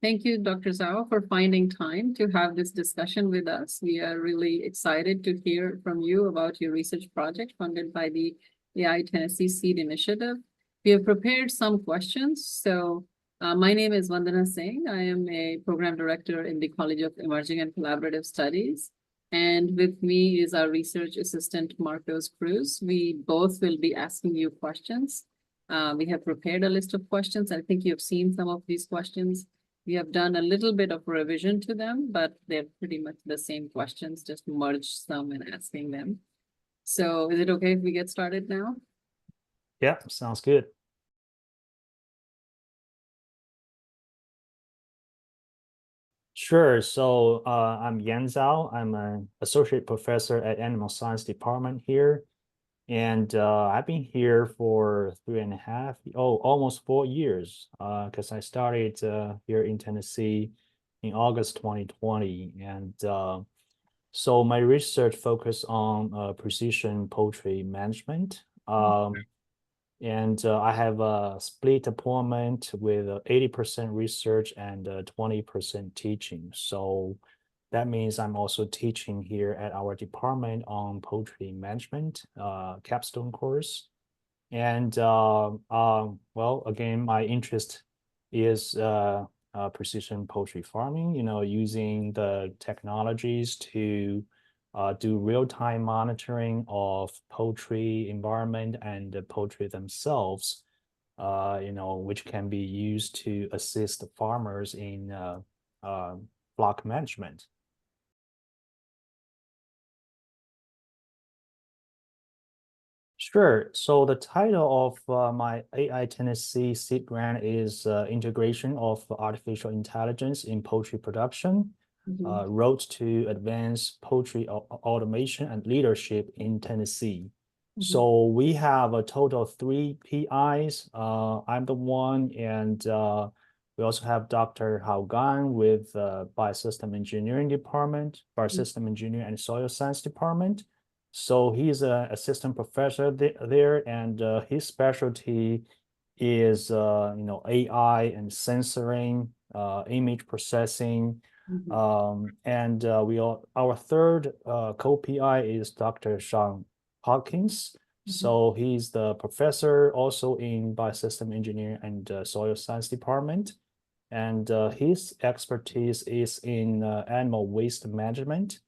Thank you, Dr. Zhao, for finding time to have this discussion with us. We are really excited to hear from you about your research project funded by the AI Tennessee Seed Initiative. We have prepared some questions. So my name is Vandana Singh. I am a program director in the College of Emerging and Collaborative Studies. And with me is our research assistant, Marcos Cruz. We both will be asking you questions. We have prepared a list of questions. I think you have seen some of these questions. We have done a little bit of revision to them, but they're pretty much the same questions, just merged some and asking them. So is it okay if we get started now? Yeah, sounds good. Sure. So I'm Yan Zhao. I'm an associate professor at Animal Science Department here. And I've been here for almost 4 years, because I started here in Tennessee in August 2020. And so my research focused on precision poultry management. And I have a split appointment with 80% research and 20% teaching. So that means I'm also teaching here at our department on poultry management capstone course. And well, again, my interest is precision poultry farming, using the technologies to do real-time monitoring of poultry environment and the poultry themselves, which can be used to assist the farmers in flock management. Sure. So the title of my AI Tennessee seed grant is Integration of Artificial Intelligence in Poultry Production, Road to Advanced Poultry Automation and Leadership in Tennessee. So we have a total of 3 PIs. I'm the one, and we also have Dr. Hao Gan with Biosystem Engineering Department, Biosystem Engineering and Soil Science Department. So he's an assistant professor there, and his specialty is AI and sensoring, image processing, and our third co-PI is Dr. Sean Hawkins. So he's the professor also in Biosystem Engineering and Soil Science Department, and his expertise is in animal waste management.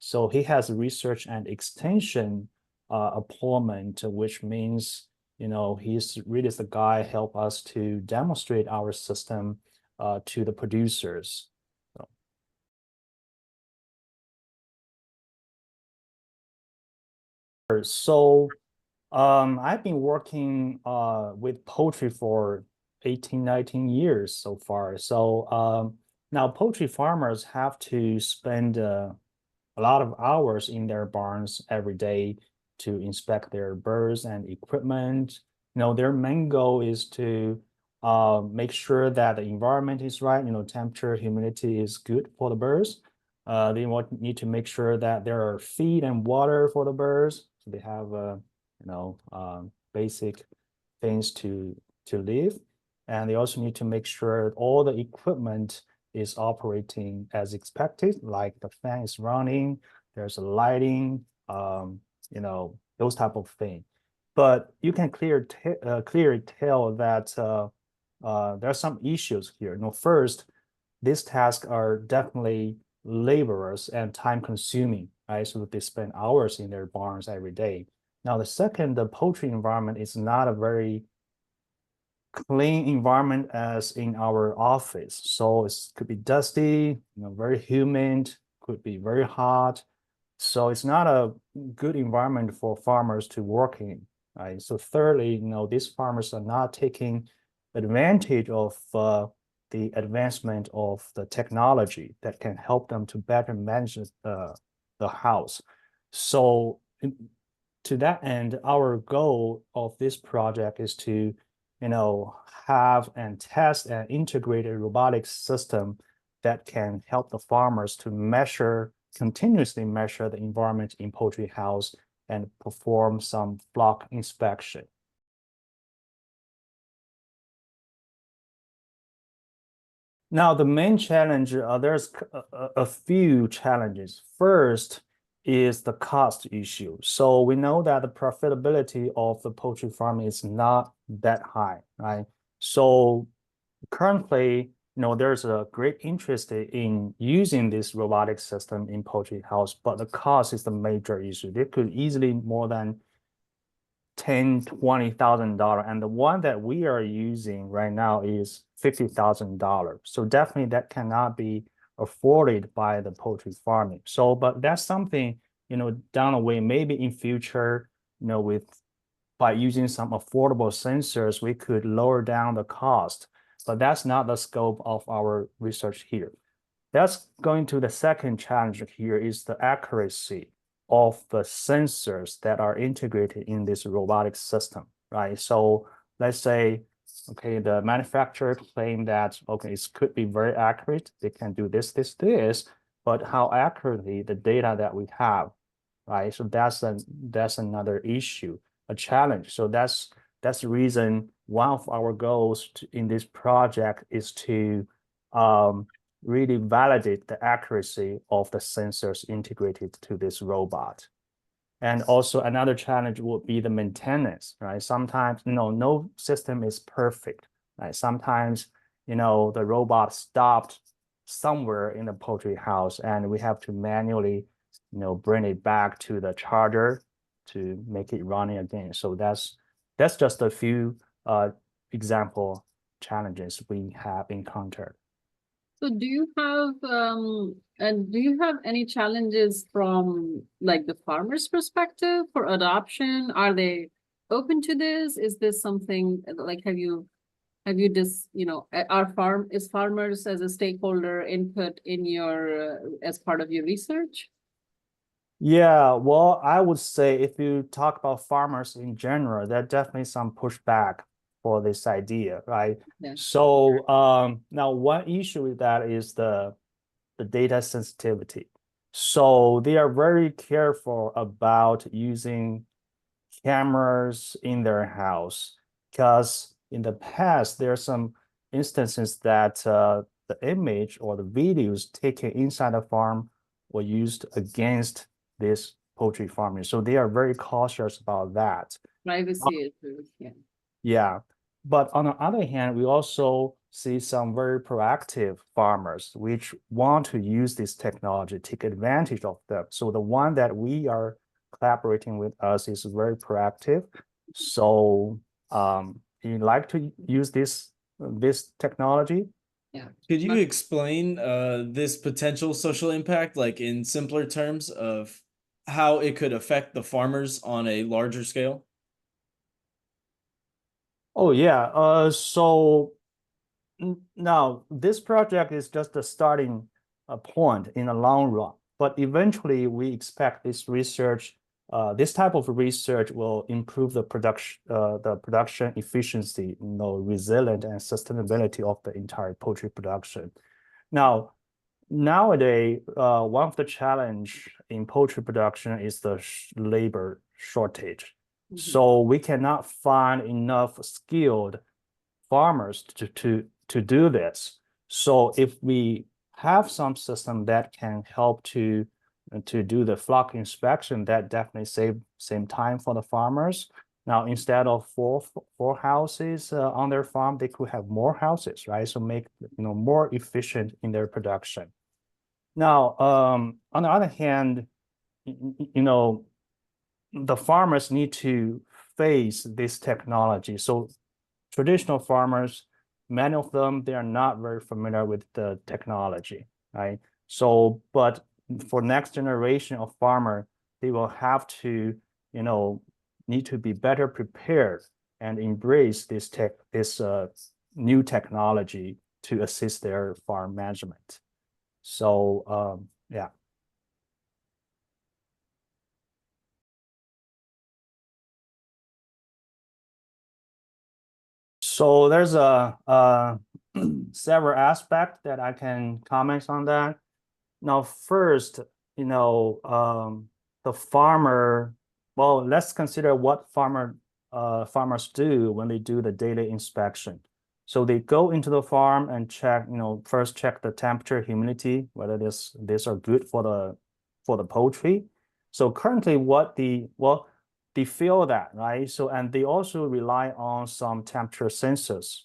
So he has research and extension appointment, which means, he's really the guy help us to demonstrate our system to the producers. So I've been working with poultry for 18, 19 years so far. So now poultry farmers have to spend a lot of hours in their barns every day to inspect their birds and equipment. Their main goal is to make sure that the environment is right, temperature, humidity is good for the birds. They need to make sure that there are feed and water for the birds, so they have basic things to live. And they also need to make sure all the equipment is operating as expected, like the fan is running, there's a lighting, those type of things. But you can clearly tell that there are some issues here. First, these tasks are definitely laborers and time consuming, right? So they spend hours in their barns every day. Now, the second, the poultry environment is not a very clean environment as in our office. So it could be dusty, very humid, could be very hot. So it's not a good environment for farmers to work in, right? So thirdly, these farmers are not taking advantage of the advancement of the technology that can help them to better manage the house. So to that end, our goal of this project is to have and test an integrated robotics system that can help the farmers to continuously measure the environment in poultry house and perform some flock inspection. Now, the main challenge, there's a few challenges. First is the cost issue. So we know that the profitability of the poultry farming is not that high, right? So currently, there's a great interest in using this robotic system in poultry house, but the cost is the major issue. They could easily more than $10,000-$20,000, and the one that we are using right now is $50,000. So definitely that cannot be afforded by the poultry farming. So, but that's something, down the way, maybe in future, with by using some affordable sensors, we could lower down the cost. But that's not the scope of our research here. That's going to the second challenge here is the accuracy of the sensors that are integrated in this robotic system, right? So let's say, okay, the manufacturer claim that, okay, it could be very accurate. They can do this, but how accurately the data that we have, right? So that's another issue, a challenge. So that's the reason one of our goals in this project is to really validate the accuracy of the sensors integrated to this robot. And also another challenge would be the maintenance, right? Sometimes, no system is perfect, right? Sometimes, the robot stopped somewhere in the poultry house and we have to manually, bring it back to the charger to make it running again. So that's just a few example challenges we have encountered. So do you have any challenges from like the farmer's perspective for adoption? Are they open to this? Is this something like have you just, is farmers as a stakeholder input in your as part of your research? Yeah, well, I would say if you talk about farmers in general, there are definitely some pushback for this idea, right? Yeah. So now one issue with that is the data sensitivity. So they are very careful about using cameras in their house because in the past there are some instances that the image or the videos taken inside a farm were used against this poultry farming. So they are very cautious about that. Privacy issues, yeah. Yeah. But on the other hand, we also see some very proactive farmers which want to use this technology, take advantage of them. So the one that we are collaborating with us is very proactive. So you like to use this technology? Yeah. Could you explain this potential social impact, like in simpler terms of how it could affect the farmers on a larger scale? Oh yeah. So now this project is just a starting point in the long run, but eventually we expect this type of research will improve the production efficiency, resilient and sustainability of the entire poultry production. Now, nowadays, one of the challenge in poultry production is the labor shortage. So we cannot find enough skilled farmers to do this. So if we have some system that can help to do the flock inspection, that definitely save time for the farmers. Now, instead of four houses on their farm, they could have more houses, right? So make more efficient in their production. Now, on the other hand, the farmers need to face this technology. So traditional farmers, many of them, they are not very familiar with the technology, right? So, but for next generation of farmer, they will have to, need to be better prepared and embrace this new technology to assist their farm management. So, yeah. So there's several aspects that I can comment on that. Now, first, the farmer. Well, let's consider what farmers do when they do the daily inspection. So they go into the farm and check, first check the temperature, humidity, whether these are good for the poultry. So currently they feel that, right? So, and they also rely on some temperature sensors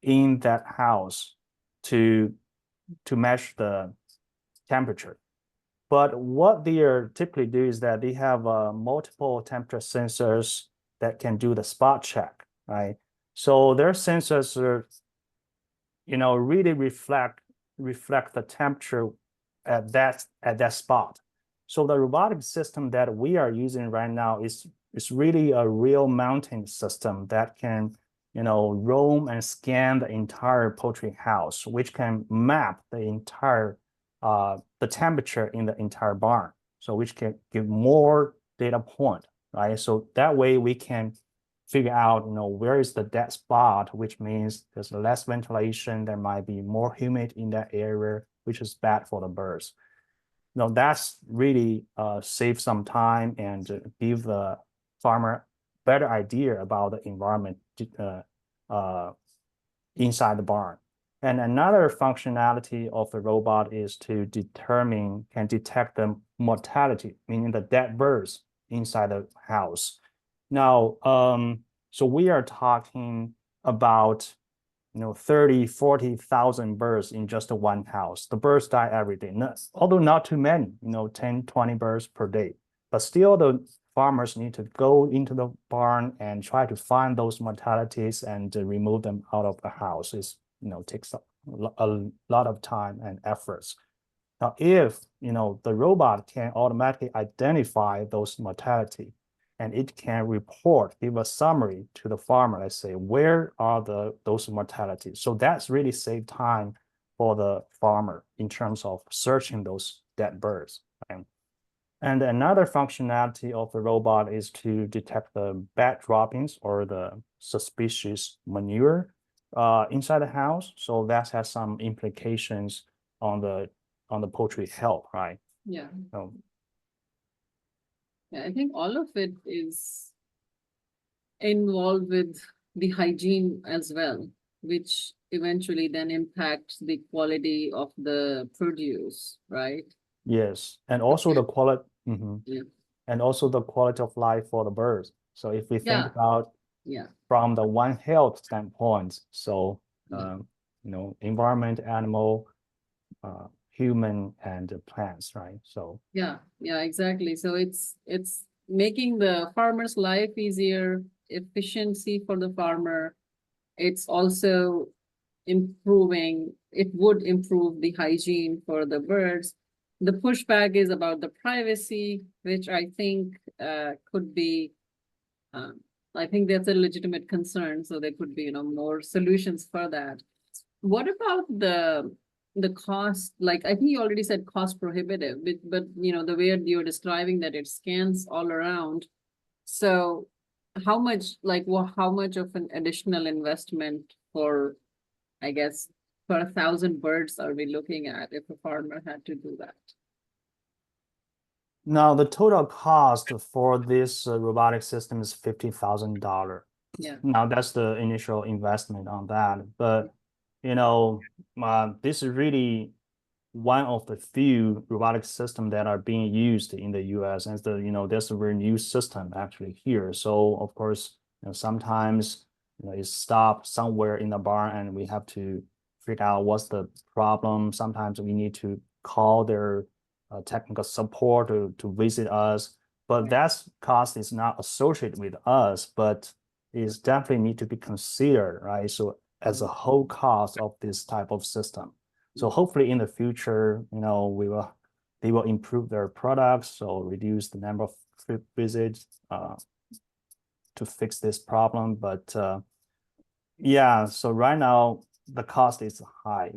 in that house to measure the temperature. But what they are typically do is that they have multiple temperature sensors that can do the spot check, right? So their sensors are, really reflect the temperature at that spot. So the robotic system that we are using right now is really a real mounting system that can, roam and scan the entire poultry house, which can map the entire the temperature in the entire barn. So which can give more data point, right? So that way we can figure out, where is the dead spot, which means there's less ventilation, there might be more humid in that area, which is bad for the birds. That's really save some time and give the farmer better idea about the environment inside the barn. And another functionality of the robot is to can detect the mortality, meaning the dead birds inside the house. Now, so we are talking about 30, 40,000 birds in just one house. The birds die every day, although not too many, 10, 20 birds per day. But still, the farmers need to go into the barn and try to find those mortalities and remove them out of the house. It takes a lot of time and efforts. Now, if the robot can automatically identify those mortality, and it can give a summary to the farmer, let's say, where are those mortalities? So that's really save time for the farmer in terms of searching those dead birds. Right? And another functionality of the robot is to detect the bad droppings or the suspicious manure inside the house. So that has some implications on the poultry health, right? Yeah. So, Yeah, I think all of it is involved with the hygiene as well, which eventually then impacts the quality of the produce, right? yes, and also the quality, Yeah. and also the quality of life for the birds. So if we think Yeah. about Yeah. from the One Health standpoint, so Yeah. environment, animal, human, and plants, right? So Yeah, exactly. So it's making the farmer's life easier, efficiency for the farmer. It's also it would improve the hygiene for the birds. The pushback is about the privacy, which I think could be um, I think that's a legitimate concern. So there could be, more solutions for that. What about the cost? Like, I think you already said cost prohibitive, but the way you're describing that it scans all around. So how much, how much of an additional investment for, I guess, for 1,000 birds are we looking at if a farmer had to do that? now the total cost for this robotic system is $50,000. Yeah. Now that's the initial investment on that, but this is really one of the few robotic systems that are being used in the US, and there's a very new system actually here. So of course, sometimes it stops somewhere in the barn and we have to figure out what's the problem. Sometimes we need to call their technical support to visit us, but Right. that cost is not associated with us, but is definitely need to be considered, right? So as a whole cost of this type of system. So hopefully in the future, they will improve their products, so reduce the number of visits to fix this problem. But yeah, so right now the cost is high.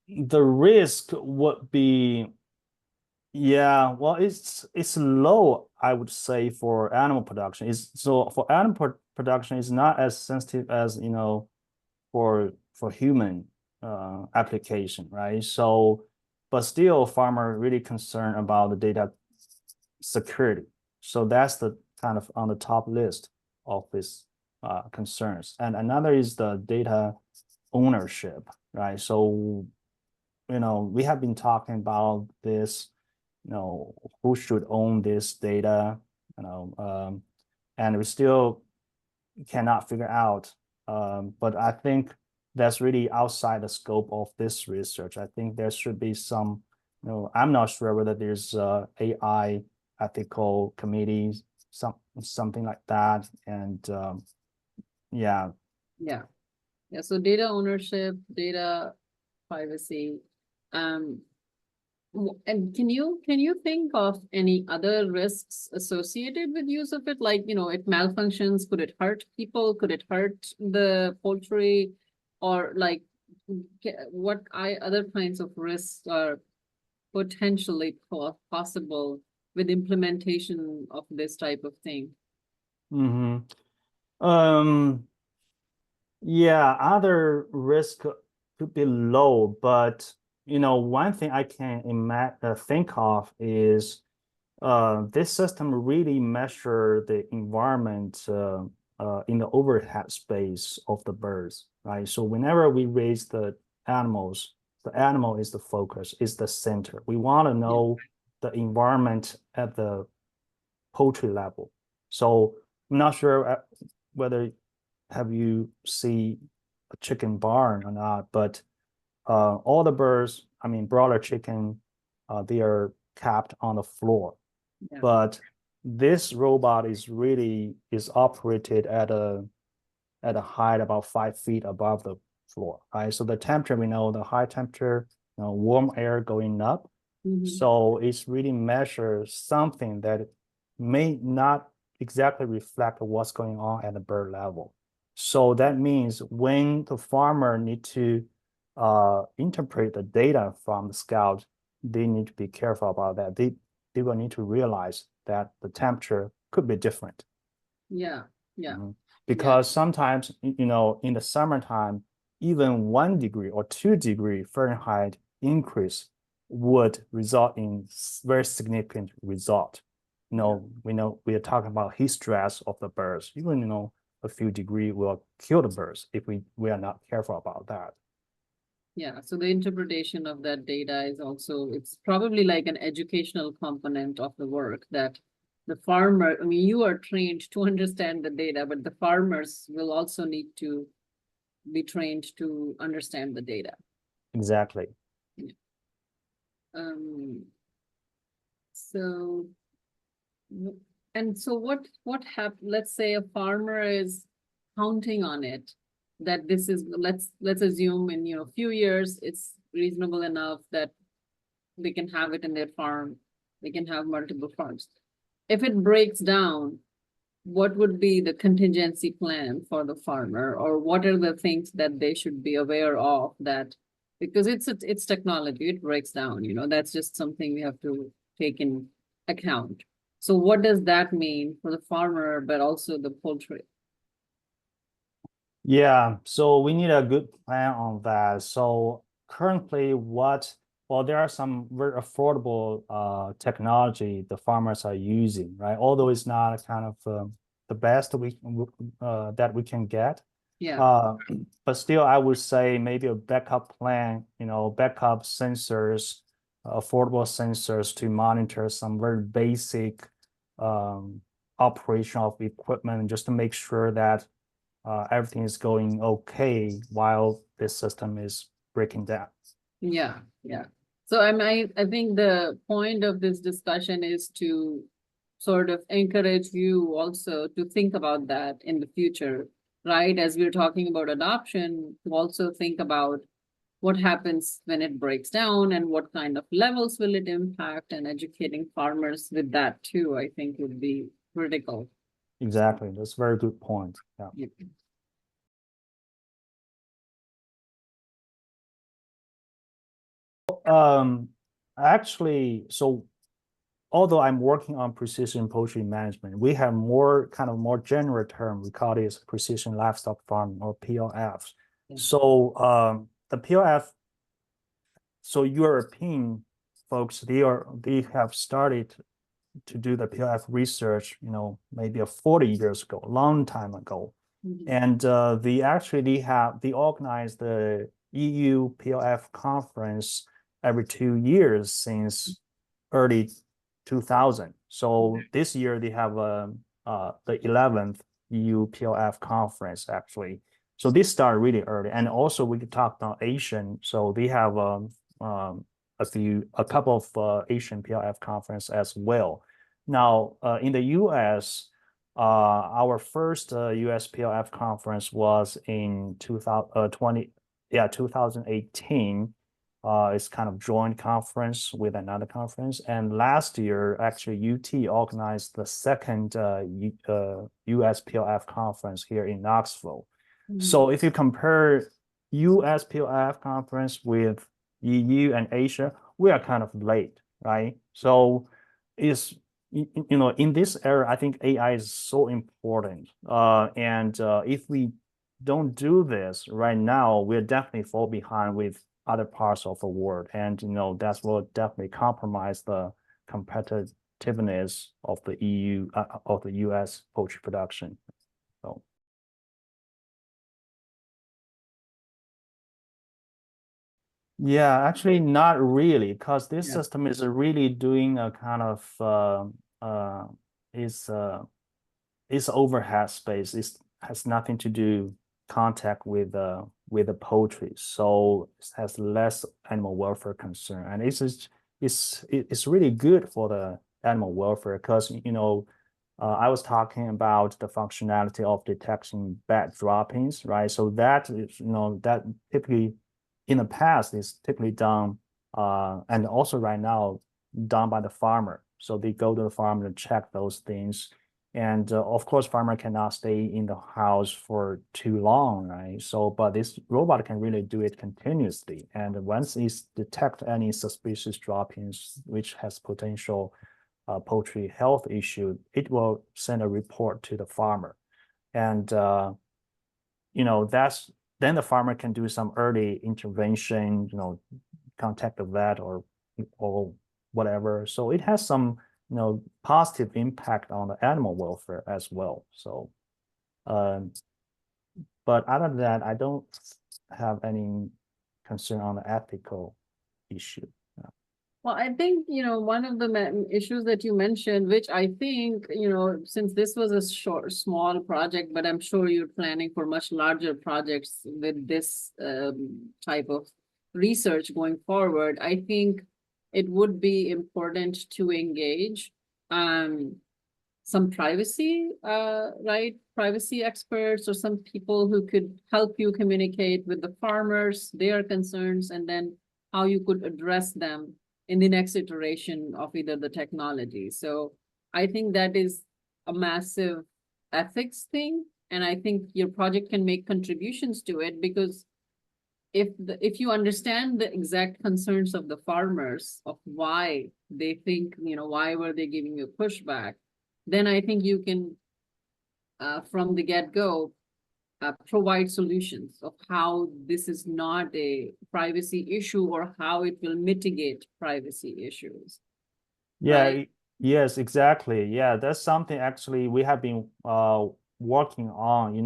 The risk would be, yeah, well, it's low, I would say, for animal production. So for animal production, it's not as sensitive as for human application, right? So, but still, farmer really concerned about the data security. So that's the kind of on the top list of these concerns. And another is the data ownership, right? So, we have been talking about this, who should own this data, and we still cannot figure out. But I think that's really outside the scope of this research. I think there should be some, I'm not sure whether there's AI ethical committees, something like that. And yeah. Yeah. Yeah. So data ownership, data privacy. And can you think of any other risks associated with use of it? Like, it malfunctions, could it hurt people? Could it hurt the poultry? Or like, what other kinds of risks are potentially possible with implementation of this type of thing? Yeah, other risk could be low, but one thing I can think of is this system really measure the environment in the overhead space of the birds, right? So whenever we raise the animals, the animal is the focus, is the center. We want to know the environment at the poultry level. So I'm not sure whether have you see a chicken barn or not, but all the birds, I mean, broiler chicken, they are capped on the floor. Yeah. But this robot is operated at a height about 5 feet above the floor, right? So the temperature, we know the high temperature, warm air going up. So it's really measures something that may not exactly reflect what's going on at the bird level. So that means when the farmer need to interpret the data from the scout, they need to be careful about that. They will need to realize that the temperature could be different. Yeah, yeah. Because sometimes, in the summertime, even 1 degree or 2 degree Fahrenheit increase would result in very significant result. We know we are talking about heat stress of the birds. Even a few degrees will kill the birds if we are not careful about that. Yeah, so the interpretation of that data is also, it's probably like an educational component of the work that the farmer, I mean, you are trained to understand the data, but the farmers will also need to be trained to understand the data. Exactly. So, and so what happens, let's say a farmer is counting on it, that this is, let's assume in, few years, it's reasonable enough that they can have it in their farm, they can have multiple farms. If it breaks down, what would be the contingency plan for the farmer, or what are the things that they should be aware of, that because it's technology, it breaks down, that's just something we have to take in account. So what does that mean for the farmer, but also the poultry? Yeah, so we need a good plan on that. So currently there are some very affordable technology the farmers are using, right? Although it's not kind of the best that we can get. Yeah. But still, I would say maybe a backup plan, backup sensors, affordable sensors to monitor some very basic operation of equipment, just to make sure that everything is going okay while this system is breaking down. Yeah. So I think the point of this discussion is to sort of encourage you also to think about that in the future, right? As we're talking about adoption, to also think about what happens when it breaks down and what kind of levels will it impact, and educating farmers with that too, I think would be critical. Exactly. That's a very good point. Yeah. Actually, so although I'm working on precision poultry management, we have more general term. We call it precision livestock farming, or PLF. So the PLF, so European folks, they have started to do the PLF research, maybe 40 years ago, a long time ago. Mhm. And they organize the EU PLF conference every 2 years since early 2000. So this year they have the 11th EU PLF conference actually. So this started really early. And also we talked about Asian. So they have a couple of Asian PLF conference as well. Now in the US, our first US PLF conference was in 2018. It's kind of joint conference with another conference. And last year, actually, UT organized the second US PLF conference here in Knoxville. So if you compare US PLF conference with EU and Asia, we are kind of late, right? So it's in this era, I think AI is so important. And if we don't do this right now, we'll definitely fall behind with other parts of the world. And that will definitely compromise the competitiveness of the EU, of the US poultry production. So. Yeah, actually not really, because this system is really doing a kind of it's overhead space. It has nothing to do contact with the poultry, so it has less animal welfare concern, and it's really good for the animal welfare because I was talking about the functionality of detecting bad droppings, right? So that is that typically in the past is typically done and also right now done by the farmer. So they go to the farm to check those things. And of course, farmer cannot stay in the house for too long, right? So, but this robot can really do it continuously. And once it detects any suspicious droppings, which has potential poultry health issue, it will send a report to the farmer. And, then the farmer can do some early intervention, contact the vet or whatever. So it has some positive impact on the animal welfare as well. So, but other than that, I don't have any concern on the ethical issue. Well, I think, one of the issues that you mentioned, which I think, since this was a small project, but I'm sure you're planning for much larger projects with this type of research going forward, I think it would be important to engage some privacy, right? Privacy experts or some people who could help you communicate with the farmers, their concerns, and then how you could address them in the next iteration of either the technology. So I think that is a massive ethics thing. And I think your project can make contributions to it because if you understand the exact concerns of the farmers of why they think, why were they giving you pushback, then I think you can, from the get-go, provide solutions of how this is not a privacy issue or how it will mitigate privacy issues. Yeah, Right? yes, exactly. Yeah, that's something actually we have been working on,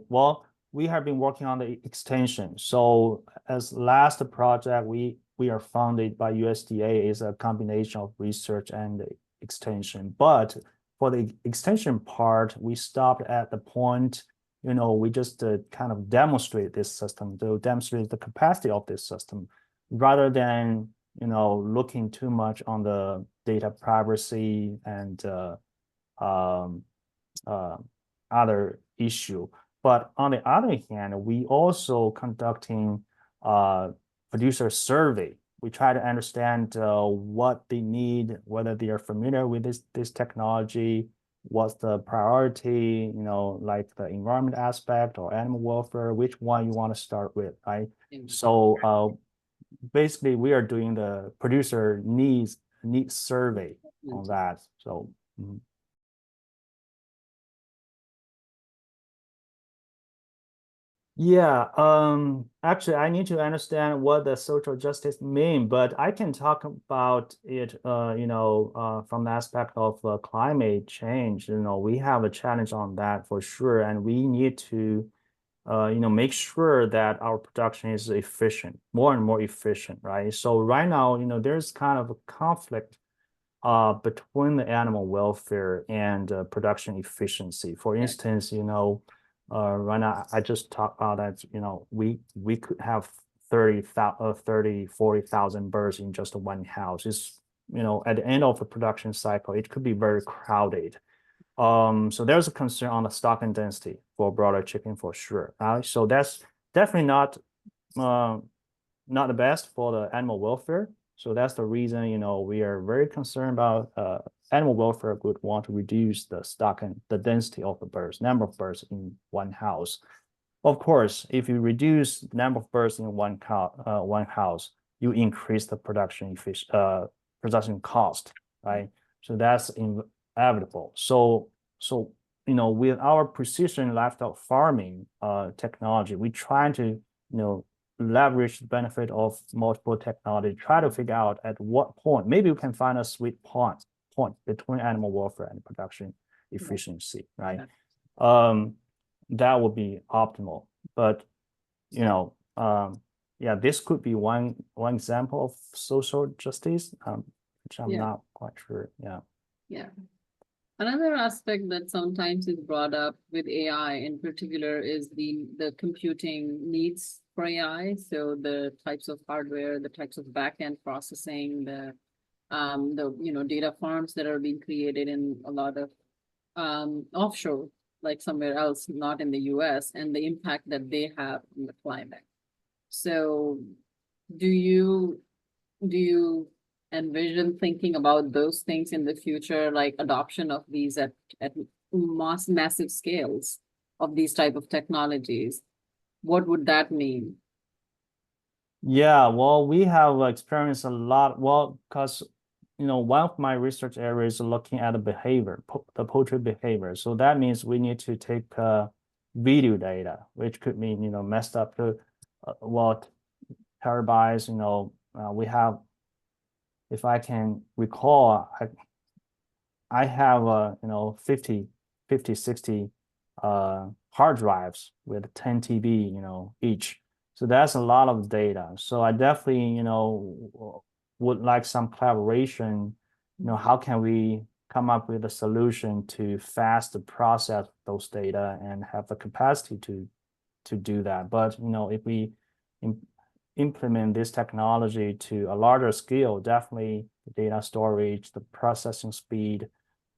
well, we have been working on the extension. So as last project, we are funded by USDA is a combination of research and extension. But for the extension part, we stopped at the point we just kind of demonstrate this system to demonstrate the capacity of this system rather than, looking too much on the data privacy and other issue. But on the other hand, we also conducting producer survey. We try to understand what they need, whether they are familiar with this technology, what's the priority, like the environment aspect or animal welfare, which one you want to start with, right? So basically we are doing the producer needs survey on that. So Yeah, actually, I need to understand what the social justice mean, but I can talk about it, from the aspect of climate change. We have a challenge on that for sure, and we need to, make sure that our production is efficient, more and more efficient, right? So right now, there's kind of a conflict between the animal welfare and production efficiency. For Yeah. instance, right now I just talked about that, we could have 40,000 birds in just one house. It's, at the end of the production cycle, it could be very crowded. So there's a concern on the stock and density for broiler chicken for sure. So that's definitely uh, not the best for the animal welfare. So that's the reason, we are very concerned about animal welfare would want to reduce the stock and the density of the birds, number of birds in one house. Of course, if you reduce number of birds in one house, you increase the production cost, right? So that's inevitable. So with our precision lifestyle farming technology, we try to leverage the benefit of multiple technology, try to figure out at what point, maybe we can find a sweet point between animal welfare and production efficiency, right? Um, that would be optimal. But yeah, this could be one example of social justice, which I'm Yeah. not quite sure. Yeah. Yeah. Another aspect that sometimes is brought up with AI in particular is the computing needs for AI. So the types of hardware, the types of backend processing, the data farms that are being created in a lot of offshore, like somewhere else, not in the US, and the impact that they have on the climate. So do you envision thinking about those things in the future, like adoption of these at massive scales of these type of technologies? What would that mean? Yeah, well, we have experienced a lot. Well, because one of my research areas is looking at the behavior, the poultry behavior. So that means we need to take video data, which could mean messed up to what terabytes. We have, if I can recall, I have 60 hard drives with 10 TB, each. So that's a lot of data. So I definitely, would like some collaboration. How can we come up with a solution to fast process those data and have the capacity to do that? But if we implement this technology to a larger scale, definitely the data storage, the processing speed,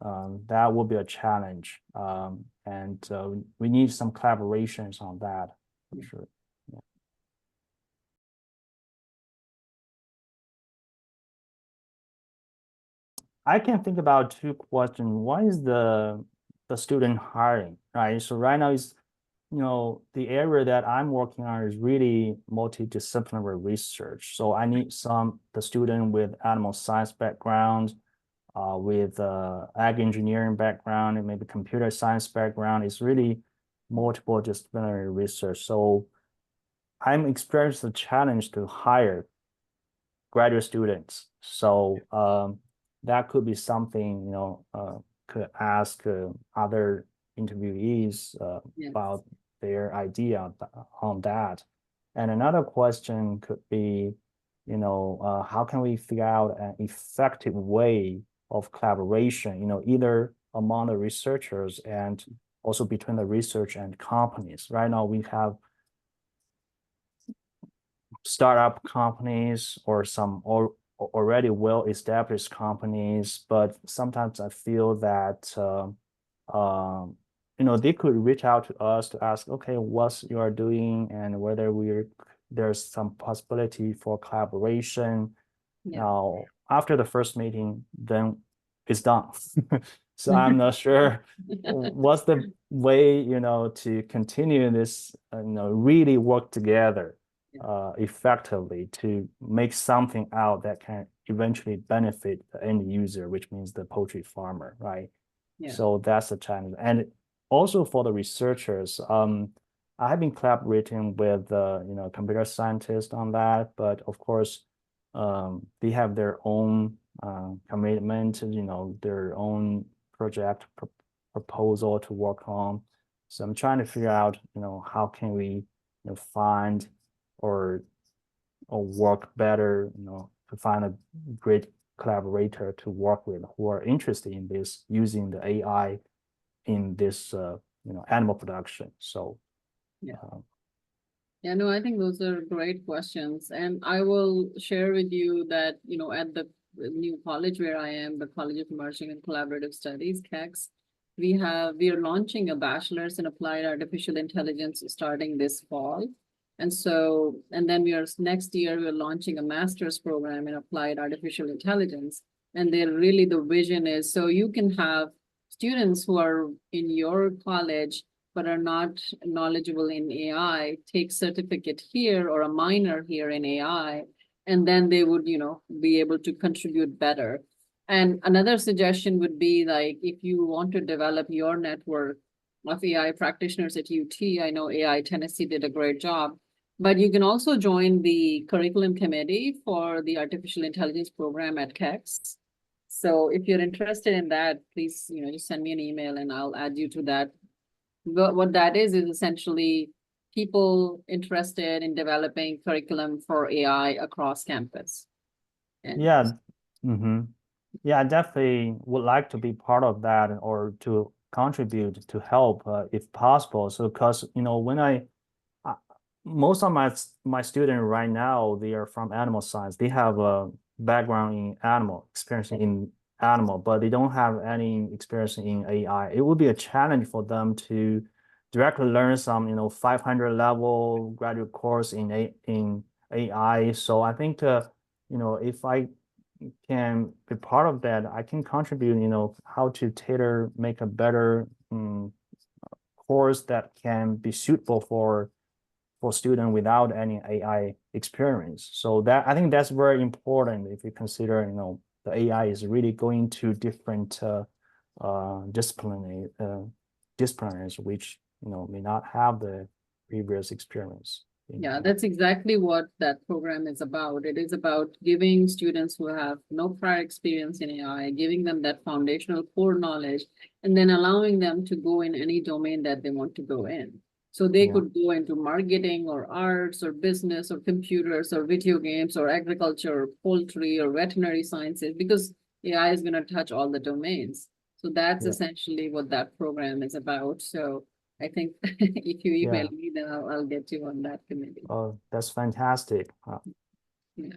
that will be a challenge. And we need some collaborations on that for sure. Yeah. I can think about two questions. One is the student hiring, right? So right now is the area that I'm working on is really multidisciplinary research. So I need the student with animal science background, with ag engineering background, and maybe computer science background. It's really multiple disciplinary research. So I'm experiencing the challenge to hire graduate students. So that could be something, could ask other interviewees Yes. about their idea on that. And another question could be, how can we figure out an effective way of collaboration, either among the researchers and also between the research and companies. Right now, we have startup companies or some already well-established companies, but sometimes I feel that they could reach out to us to ask, okay, what you are doing and whether there's some possibility for collaboration. Yeah. Now, after the first meeting, then it's done. So I'm not sure what's the way, to continue this, really work together effectively to make something out that can eventually benefit the end user, which means the poultry farmer, right? Yeah. So that's the challenge. And also for the researchers, I have been collaborating with computer scientists on that, but of course, they have their own commitment, their own project proposal to work on. So I'm trying to figure out, how can we, find or work better, to find a great collaborator to work with who are interested in this, using the AI in this, animal production. So, Yeah. Yeah, no, I think those are great questions. And I will share with you that, at the new college where I am, the College of Emerging and Collaborative Studies, CACS, we are launching a bachelor's in applied artificial intelligence starting this fall. And so, and then next year, we're launching a master's program in applied artificial intelligence. And the vision is, so you can have students who are in your college but are not knowledgeable in AI, take certificate here or a minor here in AI, and then they would, be able to contribute better. And another suggestion would be like, if you want to develop your network of AI practitioners at UT, I know AI Tennessee did a great job, but you can also join the curriculum committee for the artificial intelligence program at CACS. So if you're interested in that, please, just send me an email and I'll add you to that. But what that is essentially people interested in developing curriculum for AI across campus. And yeah, yeah, I definitely would like to be part of that or to contribute to help if possible. So, because when most of my students right now, they are from animal science. They have a background in animal, experience in animal, but they don't have any experience in AI. It would be a challenge for them to directly learn some 500 level graduate course in AI. So I think if I can be part of that, I can contribute, how to make a better course that can be suitable for student without any AI experience. So that I think that's very important if you consider, the AI is really going to different disciplinaries which, may not have the previous experience. yeah, that's exactly what that program is about. It is about giving students who have no prior experience in AI, giving them that foundational core knowledge, and then allowing them to go in any domain that they want to go in. So they could go into marketing or arts or business or computers or video games or agriculture or poultry or veterinary sciences, because AI is going to touch all the domains. So that's essentially what that program is about. So I think if you email me, then I'll get you on that committee. Oh, that's fantastic. Yeah.